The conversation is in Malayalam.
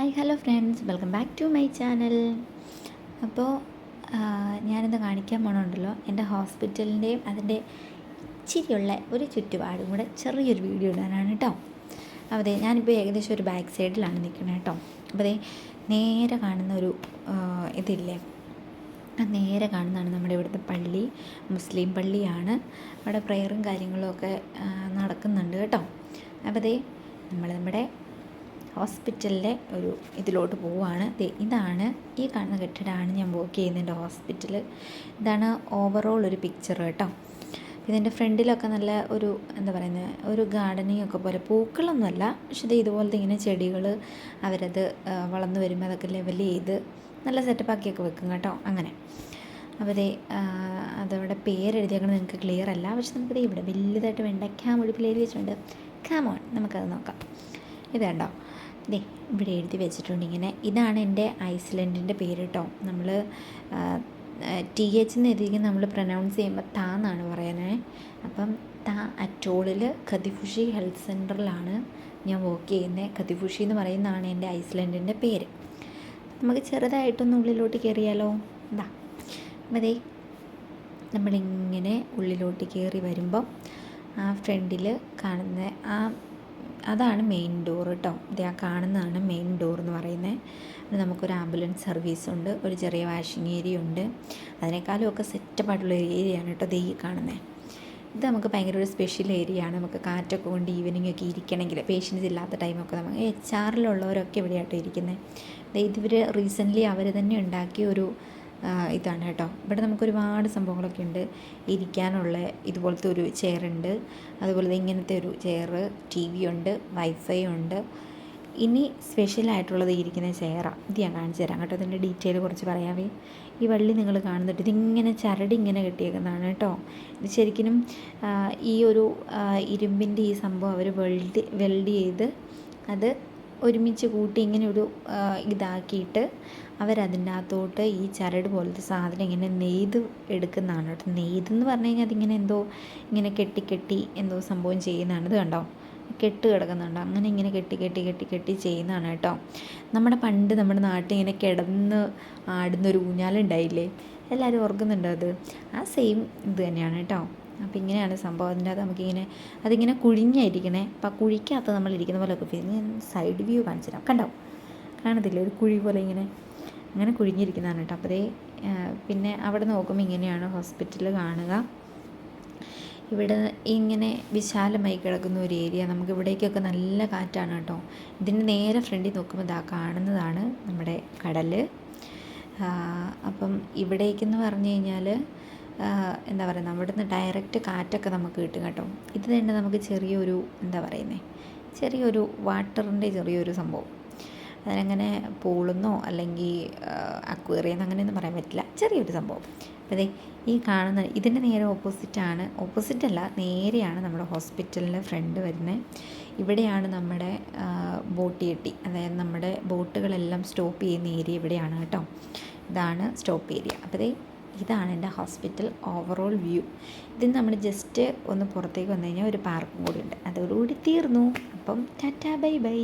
Hi hello friends, welcome back to my channel. അപ്പോൾ ഞാനിന്ന് കാണിക്കാൻ പോകണമുണ്ടല്ലോ എൻ്റെ ഹോസ്പിറ്റലിൻ്റെയും അതിൻ്റെ ഇച്ചിരിയുള്ള ഒരു ചുറ്റുപാടും കൂടെ ചെറിയൊരു വീഡിയോ ഇടാനാണ് കേട്ടോ. അതെ, ഞാനിപ്പോൾ ഏകദേശം ഒരു ബാക്ക് സൈഡിലാണ് നിൽക്കുന്നത് കേട്ടോ. അപ്പോൾ അതേ നേരെ കാണുന്ന ഒരു ഇതില്ലേ, നേരെ കാണുന്നതാണ് നമ്മുടെ ഇവിടുത്തെ പള്ളി. മുസ്ലിം പള്ളിയാണ്. അവിടെ പ്രെയറും കാര്യങ്ങളും ഒക്കെ നടക്കുന്നുണ്ട് കേട്ടോ. അപ്പോൾ അതേ നമ്മുടെ ഹോസ്പിറ്റലിലെ ഒരു ഇതിലോട്ട് പോവുകയാണ്. ഇതാണ് ഈ കാണുന്ന കെട്ടിടമാണ് ഞാൻ വർക്ക് ചെയ്യുന്ന എൻ്റെ ഹോസ്പിറ്റൽ. ഇതാണ് ഓവറോൾ ഒരു പിക്ചർ കേട്ടോ. ഇതിൻ്റെ ഫ്രണ്ടിലൊക്കെ നല്ല ഒരു എന്താ പറയുന്നത്, ഒരു ഗാർഡനിങ് ഒക്കെ പോലെ, പൂക്കളൊന്നുമല്ല, പക്ഷേ ഇത് ഇതുപോലത്തെ ഇങ്ങനെ ചെടികൾ അവരത് വളർന്നു വരുമ്പോൾ അതൊക്കെ ലെവൽ ചെയ്ത് നല്ല സെറ്റപ്പാക്കിയൊക്കെ വെക്കും കേട്ടോ. അങ്ങനെ അപ്പോൾ അതവിടെ പേരെഴുതിയേക്കണം നിങ്ങൾക്ക് ക്ലിയർ അല്ല, പക്ഷെ നമുക്കിത് ഇവിടെ വലുതായിട്ട് വെണ്ടയ്ക്ക മുഴുപ്പിൽ എഴുതി വെച്ചിട്ടുണ്ട്. കാമോൺ, നമുക്കത് നോക്കാം. ഇത് കണ്ടോ, ഇവിടെ എഴുതി വെച്ചിട്ടുണ്ട് ഇങ്ങനെ. ഇതാണ് എൻ്റെ ഐസ്ലൻഡിൻ്റെ പേര് കേട്ടോ. നമ്മൾ TH എന്ന് എഴുതിയിരിക്കും, നമ്മൾ പ്രൊനൗൺസ് ചെയ്യുമ്പോൾ താ എന്നാണ് പറയുന്നത്. അപ്പം താ അറ്റോളിൽ കതിഫുഷി ഹെൽത്ത് സെൻറ്ററിലാണ് ഞാൻ വർക്ക് ചെയ്യുന്നത്. കതിഫുഷി എന്ന് പറയുന്നതാണ് എൻ്റെ ഐസ്ലൻഡിൻ്റെ പേര്. നമുക്ക് ചെറുതായിട്ടൊന്ന് ഉള്ളിലോട്ട് കയറിയാലോ. എന്താ അതേ നമ്മളിങ്ങനെ ഉള്ളിലോട്ട് കയറി വരുമ്പം ആ ഫ്രണ്ടിൽ കാണുന്ന അതാണ് മെയിൻ ഡോർ കേട്ടോ. ഇത് ആ കാണുന്നതാണ് മെയിൻ ഡോർ എന്ന് പറയുന്നത്. നമുക്കൊരു ആംബുലൻസ് സർവീസുണ്ട്, ഒരു ചെറിയ വാഷിംഗ് ഏരിയ ഉണ്ട്. അതിനേക്കാളും ഒക്കെ സെറ്റപ്പായിട്ടുള്ള ഒരു ഏരിയയാണ് കേട്ടോ ഈ കാണുന്നത്. ഇത് നമുക്ക് ഭയങ്കര ഒരു സ്പെഷ്യൽ ഏരിയയാണ്. നമുക്ക് കാറ്റൊക്കെ കൊണ്ട് ഈവനിങ് ഒക്കെ ഇരിക്കണമെങ്കിൽ, പേഷ്യൻസ് ഇല്ലാത്ത ടൈമൊക്കെ നമുക്ക് HR ഇവിടെയാട്ടോ ഇരിക്കുന്നത്. ഇതിവർ റീസെൻ്റ്ലി അവർ തന്നെ ഉണ്ടാക്കിയ ഒരു ഇതാണ് കേട്ടോ. ഇവിടെ നമുക്ക് ഒരുപാട് സംഭവങ്ങളൊക്കെ ഉണ്ട്. ഇരിക്കാനുള്ള ഇതുപോലത്തെ ഒരു ചെയറുണ്ട്, അതുപോലെ ഇങ്ങനത്തെ ഒരു ചെയർ, TV ഉണ്ട്, വൈഫൈ ഉണ്ട്. ഇനി സ്പെഷ്യലായിട്ടുള്ളത് ഇരിക്കുന്ന ചെയറാണ്. ഇത് ഞാൻ കാണിച്ചു തരാം കേട്ടോ. ഇതിൻ്റെ ഡീറ്റെയിൽ കുറച്ച് പറയാവേ. ഈ വള്ളി നിങ്ങൾ കാണുന്നുണ്ട്, ഇതിങ്ങനെ ചരടി ഇങ്ങനെ കെട്ടിയേക്കുന്നതാണ് കേട്ടോ. ഇത് ശരിക്കും ഈ ഒരു ഇരുമ്പിൻ്റെ ഈ സംഭവം അവർ വെൽഡ് ചെയ്ത് അത് ഒരുമിച്ച് കൂട്ടി ഇങ്ങനെ ഒരു ഇതാക്കിയിട്ട് അവരതിൻ്റെ അകത്തോട്ട് ഈ ചരട് പോലത്തെ സാധനം ഇങ്ങനെ നെയ്ത് എടുക്കുന്നതാണ് കേട്ടോ. നെയ്തെന്ന് പറഞ്ഞു കഴിഞ്ഞാൽ അതിങ്ങനെ എന്തോ ഇങ്ങനെ കെട്ടി എന്തോ സംഭവം ചെയ്യുന്നതാണ്. ഇത് കണ്ടോ, കെട്ട് കിടക്കുന്നുണ്ടോ, അങ്ങനെ ഇങ്ങനെ കെട്ടി ചെയ്യുന്നതാണ് കേട്ടോ. നമ്മുടെ നാട്ടിൽ ഇങ്ങനെ കിടന്ന് ആടുന്നൊരു ഊഞ്ഞാലുണ്ടായില്ലേ, എല്ലാവരും ഓർക്കുന്നുണ്ടോ അത്? ആ സെയിം ഇത് തന്നെയാണ് കേട്ടോ. അപ്പോൾ ഇങ്ങനെയാണ് സംഭവം. അതിൻ്റെ അത് നമുക്കിങ്ങനെ അതിങ്ങനെ കുഴിഞ്ഞായിരിക്കണേ. അപ്പോൾ ആ കുഴിക്കകത്ത് നമ്മൾ ഇരിക്കുന്ന പോലെ ഒക്കെ സൈഡ് വ്യൂ കാണിച്ചു തരാം. കണ്ടോ, കാണത്തില്ലേ ഒരു കുഴി പോലെ ഇങ്ങനെ അങ്ങനെ കുഴിഞ്ഞിരിക്കുന്നതാണ് കേട്ടോ. അപ്പോൾ പിന്നെ അവിടെ നോക്കുമ്പോൾ ഇങ്ങനെയാണ് ഹോസ്പിറ്റൽ കാണുക. ഇവിടെ ഇങ്ങനെ വിശാലമായി കിടക്കുന്ന ഒരു ഏരിയ. നമുക്ക് ഇവിടേക്കൊക്കെ നല്ല കാറ്റാണ് കേട്ടോ. ഇതിൻ്റെ നേരെ ഫ്രണ്ടിൽ നോക്കുമ്പോൾ ഇതാ കാണുന്നതാണ് നമ്മുടെ കടൽ. അപ്പം ഇവിടേക്കെന്ന് പറഞ്ഞു കഴിഞ്ഞാൽ എന്താ പറയുക, അവിടെ നിന്ന് ഡയറക്റ്റ് കാറ്റൊക്കെ നമുക്ക് കിട്ടും കേട്ടോ. ഇത് തന്നെ നമുക്ക് ചെറിയൊരു എന്താ പറയുന്നത്, ചെറിയൊരു വാട്ടറിൻ്റെ ചെറിയൊരു സംഭവം. അതിനങ്ങനെ പൂളെന്നോ അല്ലെങ്കിൽ അക്വേറിയം അങ്ങനെയൊന്നും പറയാൻ പറ്റില്ല, ചെറിയൊരു സംഭവം. അപ്പോൾ ഈ കാണുന്ന ഇതിൻ്റെ നേരെ ഓപ്പോസിറ്റല്ല, നേരെയാണ് നമ്മുടെ ഹോസ്പിറ്റലിൻ്റെ ഫ്രണ്ട് വരുന്നത്. ഇവിടെയാണ് നമ്മുടെ ബോട്ട് ജെട്ടി, അതായത് നമ്മുടെ ബോട്ടുകളെല്ലാം സ്റ്റോപ്പ് ചെയ്യുന്ന ഏരിയ ഇവിടെയാണ് കേട്ടോ. ഇതാണ് സ്റ്റോപ്പ് ഏരിയ. അപ്പോൾ ഇതാണ് എൻ്റെ ഹോസ്പിറ്റൽ ഓവറോൾ വ്യൂ. ഇതിന് നമ്മൾ ജസ്റ്റ് ഒന്ന് പുറത്തേക്ക് വന്നു കഴിഞ്ഞാൽ ഒരു പാർക്കും കൂടി ഉണ്ട്. അതോടുകൂടി തീർന്നു. അപ്പം ടാറ്റാ ബൈ ബൈ.